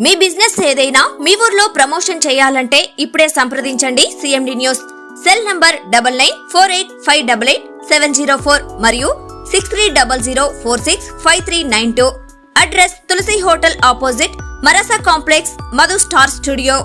మీ business ఏదైనా మీ ఊర్లో promotion చేయాలంటే ఇప్పుడే సంప్రదించండి సిఎండి న్యూస్. సెల్ నంబర్ 9948588704 మరియు 6300465392. Address Tulasi hotel opposite Marasa complex, Madhu star studio.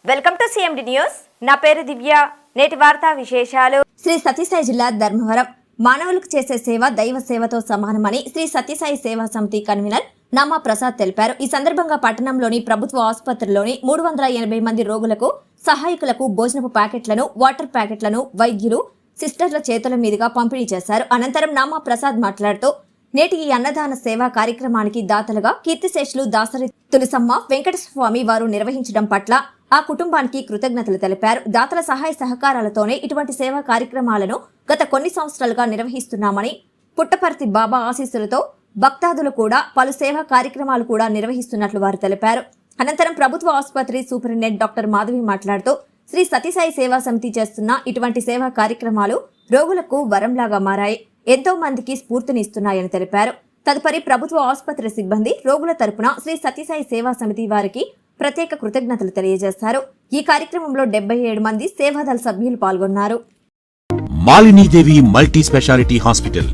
Welcome to CMD news. నా పేరు దివ్య. నేటి వార్తా విశేషాలు. శ్రీ సత్యసాయి జిల్లా ధర్మవరం మానవులకు చేసే సేవ దైవ సేవతో సమానమని శ్రీ సత్యసాయి సేవా సమితి కన్వీనర్ నామా ప్రసాద్ తెలిపారు. ఈ సందర్భంగా పట్టణంలోని ప్రభుత్వ ఆసుపత్రిలోని 380 మంది రోగులకు, సహాయకులకు భోజనపు ప్యాకెట్లను, వాటర్ ప్యాకెట్లను వైద్యులు, సిస్టర్ల చేతుల మీదుగా పంపిణీ చేశారు. అనంతరం నామా ప్రసాద్ మాట్లాడుతూ నేటి ఈ అన్నదాన సేవా కార్యక్రమానికి దాతలుగా కీర్తిశేషులు దాసరి తులసమ్మ వెంకటస్వామి వారు నిర్వహించడం పట్ల ఆ కుటుంబానికి కృతజ్ఞతలు తెలిపారు. దాతల సహాయ సహకారాలతోనే ఇటువంటి సేవా కార్యక్రమాలను గత కొన్ని సంవత్సరాలుగా నిర్వహిస్తున్నామని, పుట్టపర్తి బాబా ఆశీస్సులతో భక్తాదులు కూడా పలు సేవా కార్యక్రమాలు కూడా నిర్వహిస్తున్నట్లు వారు తెలిపారు. అనంతరం ప్రభుత్వ ఆసుపత్రి సూపరింటెండెంట్ డాక్టర్ మాధవి మాట్లాడుతూ శ్రీ సత్యసాయి సేవా సమితి చేస్తున్న ఇటువంటి సేవా కార్యక్రమాలు రోగులకు వరంలాగా మారాయి, ఎంతో మందికి స్ఫూర్తినిస్తున్నాయని తెలిపారు. తదుపరి ప్రభుత్వ ఆసుపత్రి సిబ్బంది రోగుల తరపున శ్రీ సత్యసాయి సేవా సమితి వారికి ప్రత్యేక కృతజ్ఞతలు తెలియజేశారు. ఈ కార్యక్రమంలో 77 మంది సేవాదళ సభ్యులు పాల్గొన్నారు. Malinidevi multi speciality hospital,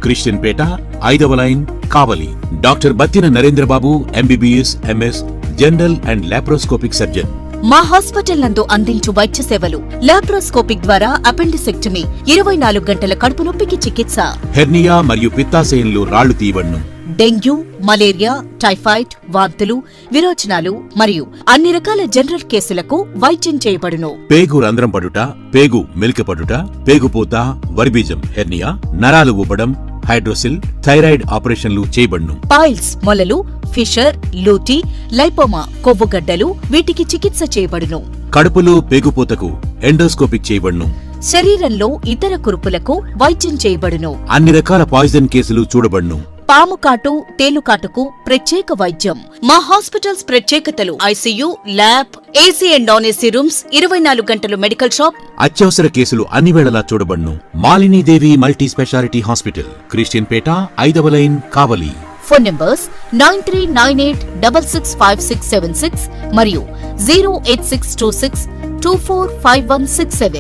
Christian Peta, 5వ line, Kavali. Doctor Battina Narendrababu, MBBS, MS, general and laparoscopic surgeon. మా హాస్పిటల్ నందు అందించు వైద్య సేవలు: లాప్రోస్కోపిక్ ద్వారా అపెండిసెక్టమీ, 24 గంటల కడుపు నొప్పికి చికిత్స, హెర్నియా మరియు పిత్తాశయంలో రాళ్లు తీయబడును, డెంగ్యూ, మలేరియా, టైఫాయిడ్, వాంతులు, విరోచనాలు మరియు అన్ని రకాల జనరల్ కేసులకు వైద్యం చేయబడును. పేగు రంధ్రం పడుట, పేగు మెలికపడుట, పేగుపూత, వర్బీజం, హెర్నియా, నరాలు ఊపడం, హైడ్రోసిల్, థైరాయిడ్ ఆపరేషన్లు చేయబడును. పైల్స్, మొలలు, ఫిషర్, లూటీ, లైపోమా, కొవ్వుగడ్డలు, వీటికి చికిత్స చేయబడును. కడుపులో పేగుపూతకు ఎండోస్కోపిక్ చేయబడును. శరీరంలో ఇతర కురుపులకు వైద్యం చేయబడును. అన్ని రకాల పాయిజన్ కేసులు చూడబడును. పాము కాటు, తేలుకాటుకు ప్రత్యేక వైద్యం. మా హాస్పిటల్స్ ప్రత్యేకతలు: ICU, lab, AC and non AC rooms, 24 గంటలు మెడికల్ షాప్. అత్యవసర కేసులు అన్ని వేళలా చూడబడును. Malinidevi multi speciality hospital, Christian Peta, 5వ లైన్, కావలి. ఫోన్ నంబర్స్ 9398665676 మరియు 08626245167.